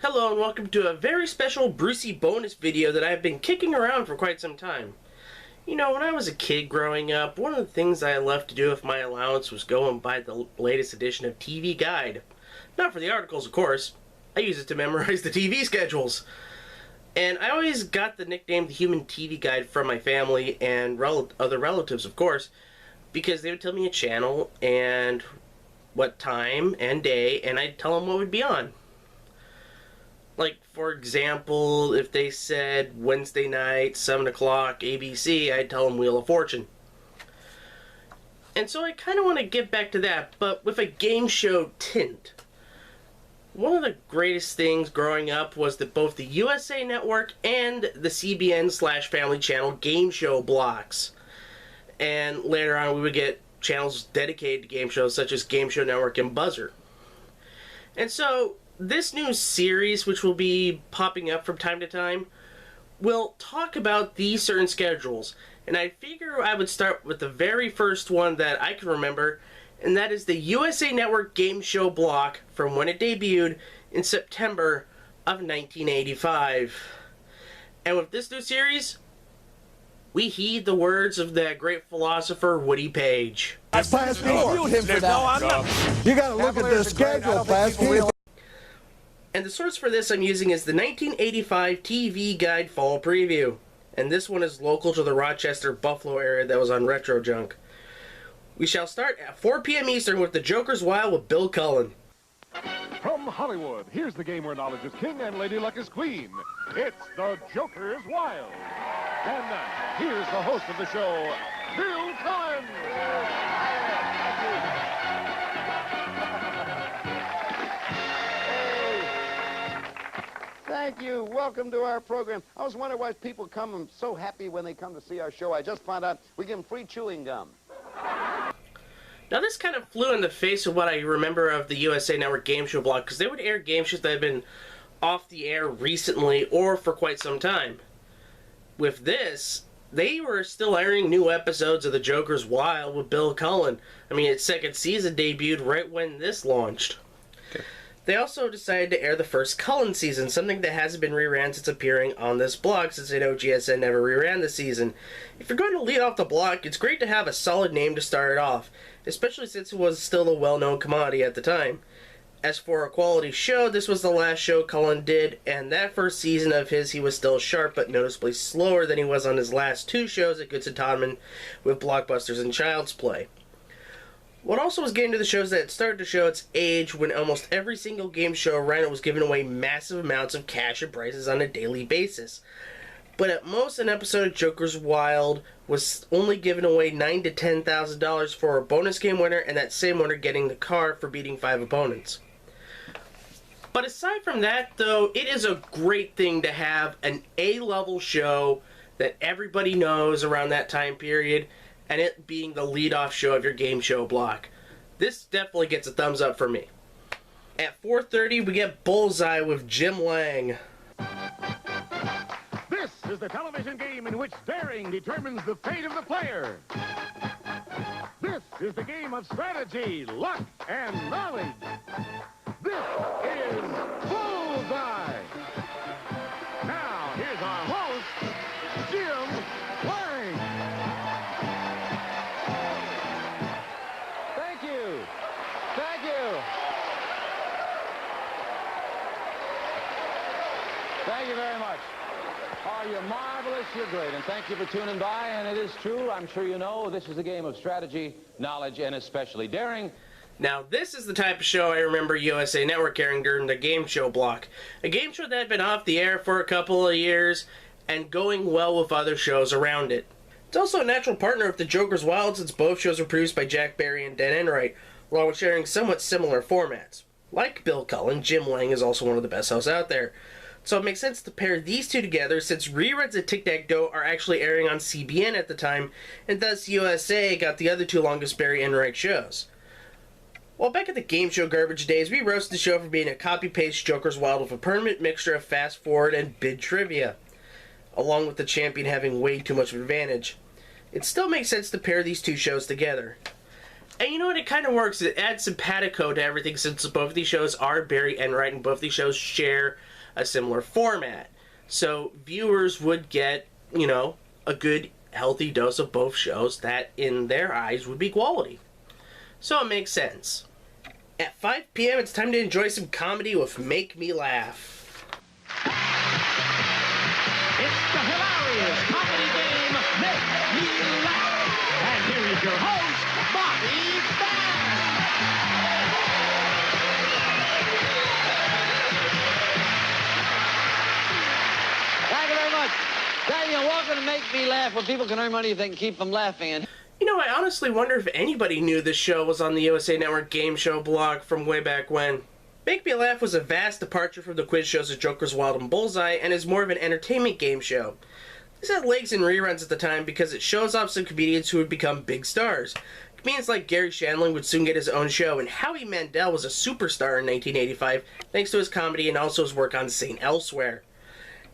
Hello and welcome to a very special Brucey bonus video that I've been kicking around for quite some time. You know, when I was a kid growing up, one of the things I loved to do with my allowance was go and buy the latest edition of TV Guide. Not for the articles, of course. I use it to memorize the TV schedules. And I always got the nickname the Human TV Guide from my family and other relatives, of course, because they would tell me a channel and what time and day, and I'd tell them what would be on. Like, for example, if they said Wednesday night, 7 o'clock, ABC, I'd tell them Wheel of Fortune. And so I kind of want to get back to that, but with a game show tint. One of the greatest things growing up was that both the USA Network and the CBN/Family Channel game show blocks. And later on we would get channels dedicated to game shows such as Game Show Network and Buzzer. And so this new series, which will be popping up from time to time, will talk about these certain schedules. And I figure I would start with the very first one that I can remember, and that is the USA Network game show block from when it debuted in September of 1985. And with this new series, we heed the words of that great philosopher Woody Page. I reviewed him for that. No, I'm not. You gotta look at the schedule, Pascal. And the source for this I'm using is the 1985 TV Guide Fall Preview. And this one is local to the Rochester, Buffalo area that was on Retro Junk. We shall start at 4 p.m. Eastern with The Joker's Wild with Bill Cullen. From Hollywood, here's the game where knowledge is king and Lady Luck is queen. It's The Joker's Wild. And now, here's the host of the show, Bill Cullen. Thank you. Welcome to our program. I was wondering why people come so happy when they come to see our show. I just found out we give them free chewing gum. Now this kind of flew in the face of what I remember of the USA Network game show block, because they would air game shows that had been off the air recently or for quite some time. With this, they were still airing new episodes of The Joker's Wild with Bill Cullen. I mean, its second season debuted right when this launched. Okay. They also decided to air the first Cullen season, something that hasn't been reran since appearing on this block, since I know GSN never reran the season. If you're going to lead off the block, it's great to have a solid name to start it off, especially since it was still a well-known commodity at the time. As for a quality show, this was the last show Cullen did, and that first season of his he was still sharp but noticeably slower than he was on his last two shows at Goodson Todman with Blockbusters and Child's Play. What also was getting to the shows that it started to show its age when almost every single game show around it was giving away massive amounts of cash and prizes on a daily basis. But at most, an episode of Joker's Wild was only giving away $9,000 to $10,000 for a bonus game winner, and that same winner getting the car for beating 5 opponents. But aside from that, though, it is a great thing to have an A-level show that everybody knows around that time period, and it being the lead-off show of your game show block. This definitely gets a thumbs up for me. At 4:30, we get Bullseye with Jim Lang. This is the television game in which daring determines the fate of the player. This is the game of strategy, luck, and knowledge. This is Bullseye. Now, here's our host, Jim Lang. Thank you. Thank you. Thank you very much. Oh, you're marvelous. You're great. And thank you for tuning by. And it is true, I'm sure you know, this is a game of strategy, knowledge, and especially daring. Now, this is the type of show I remember USA Network airing during the game show block. A game show that had been off the air for a couple of years and going well with other shows around it. It's also a natural partner with The Joker's Wild since both shows were produced by Jack Barry and Dan Enright, along with sharing somewhat similar formats. Like Bill Cullen, Jim Lang is also one of the best hosts out there. So it makes sense to pair these two together since reruns of Tic-Tac-Dough are actually airing on CBN at the time, and thus USA got the other two longest Barry Enright shows. While back at the game show garbage days, we roasted the show for being a copy-paste Joker's Wild with a permanent mixture of fast-forward and bid trivia, along with the champion having way too much of an advantage. It still makes sense to pair these two shows together. And you know what? It kind of works. It adds simpatico to everything since both of these shows are Barry and Wright, and both of these shows share a similar format. So viewers would get, you know, a good, healthy dose of both shows that, in their eyes, would be quality. So it makes sense. At 5 p.m., it's time to enjoy some comedy with Make Me Laugh. It's the hilarious comedy game, Make Me Laugh. And here is your host, Bobby Band. Thank you very much. Daniel, welcome to Make Me Laugh, where people can earn money if they can keep them laughing. You know, I honestly wonder if anybody knew this show was on the USA Network game show block from way back when. Make Me Laugh was a vast departure from the quiz shows of Joker's Wild and Bullseye, and is more of an entertainment game show. This had legs in reruns at the time because it shows off some comedians who would become big stars. Comedians like Gary Shandling would soon get his own show, and Howie Mandel was a superstar in 1985 thanks to his comedy and also his work on St. Elsewhere.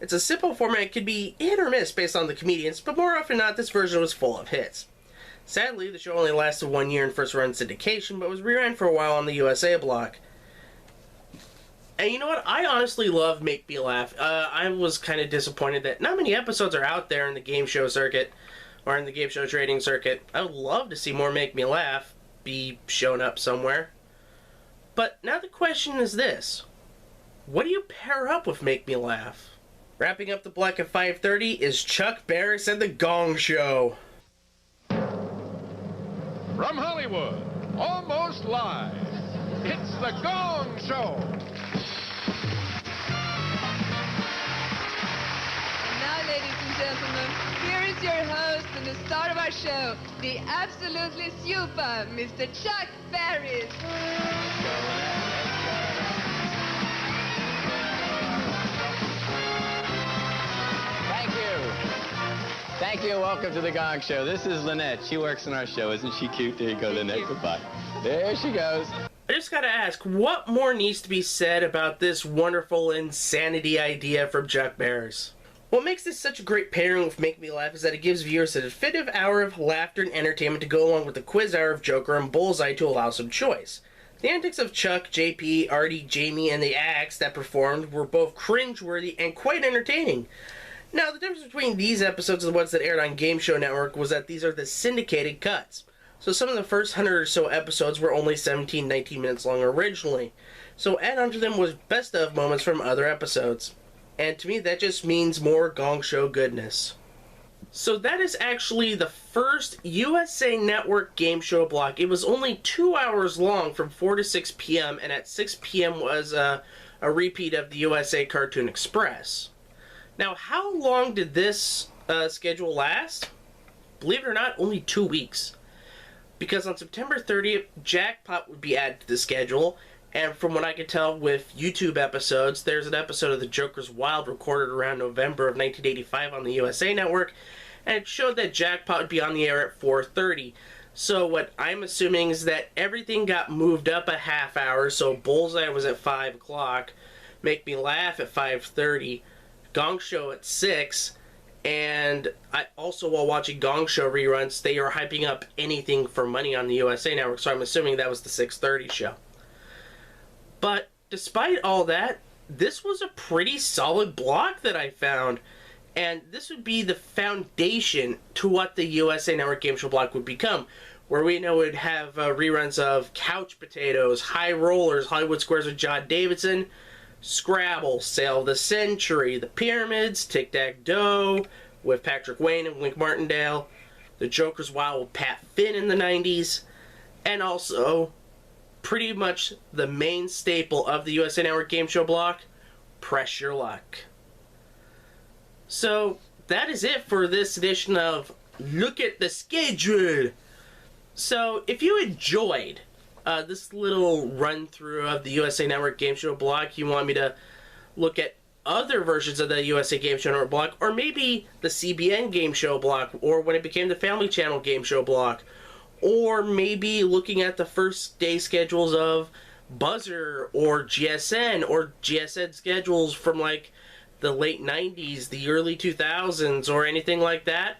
It's a simple format. It could be hit or miss based on the comedians, but more often than not, this version was full of hits. Sadly, the show only lasted 1 year in first-run syndication, but was rerun for a while on the USA block. And you know what? I honestly love Make Me Laugh. I was kind of disappointed that not many episodes are out there in the game show circuit, or in the game show trading circuit. I would love to see more Make Me Laugh be shown up somewhere. But now the question is this. What do you pair up with Make Me Laugh? Wrapping up the block at 5:30 is Chuck Barris and the Gong Show. From Hollywood, almost live, it's the Gong Show. Now, ladies and gentlemen, here is your host and the star of our show, the absolutely super Mr. Chuck Barris. Thank you. Thank you. Welcome to the Gong Show. This is Lynette. She works in our show. Isn't she cute? There you go, Lynette. Goodbye. There she goes. I just gotta ask, what more needs to be said about this wonderful insanity idea from Chuck Barris? What makes this such a great pairing with Make Me Laugh is that it gives viewers a definitive hour of laughter and entertainment to go along with the quiz hour of Joker and Bullseye to allow some choice. The antics of Chuck, JP, Artie, Jamie, and the acts that performed were both cringeworthy and quite entertaining. Now, the difference between these episodes and the ones that aired on Game Show Network was that these are the syndicated cuts. So some of the first 100 or so episodes were only 17, 19 minutes long originally. So add onto them was best of moments from other episodes. And to me, that just means more Gong Show goodness. So that is actually the first USA Network game show block. It was only 2 hours long from 4 to 6 p.m. and at 6 p.m. was a repeat of the USA Cartoon Express. Now, how long did this schedule last? Believe it or not, only 2 weeks. Because on September 30th, Jackpot would be added to the schedule, and from what I could tell with YouTube episodes, there's an episode of The Joker's Wild recorded around November of 1985 on the USA Network, and it showed that Jackpot would be on the air at 4:30. So what I'm assuming is that everything got moved up a half hour, so Bullseye was at 5 o'clock, Make Me Laugh at 5:30, Gong Show at 6, and I also, while watching Gong Show reruns, they are hyping up anything for money on the USA Network, so I'm assuming that was the 6:30 show. But despite all that, this was a pretty solid block that I found, and this would be the foundation to what the USA Network Game Show block would become, where we know it would have reruns of Couch Potatoes, High Rollers, Hollywood Squares with John Davidson, Scrabble, Sale of the Century, The Pyramids, Tic-Tac-Doe with Patrick Wayne and Wink Martindale, The Joker's Wild with Pat Finn in the 90s, and also pretty much the main staple of the USA Network Game Show block, Press Your Luck. So that is it for this edition of Look at the Schedule. So if you enjoyed this little run through of the USA Network Game Show block, you want me to look at other versions of the USA Game Show Network block, or maybe the CBN Game Show block, or when it became the Family Channel Game Show block, or maybe looking at the first day schedules of Buzzer or GSN schedules from like the late 90s, the early 2000s, or anything like that,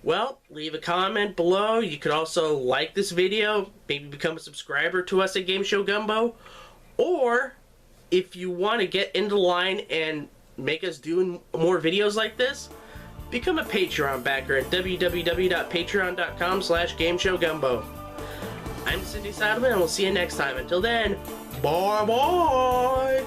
Well, leave a comment below. You could also like this video, maybe become a subscriber to us at Game Show Gumbo. Or, if you want to get into line and make us do more videos like this, become a Patreon backer at www.patreon.com/GameShowGumbo. I'm Cyndi Seidelman, and we'll see you next time. Until then, bye-bye!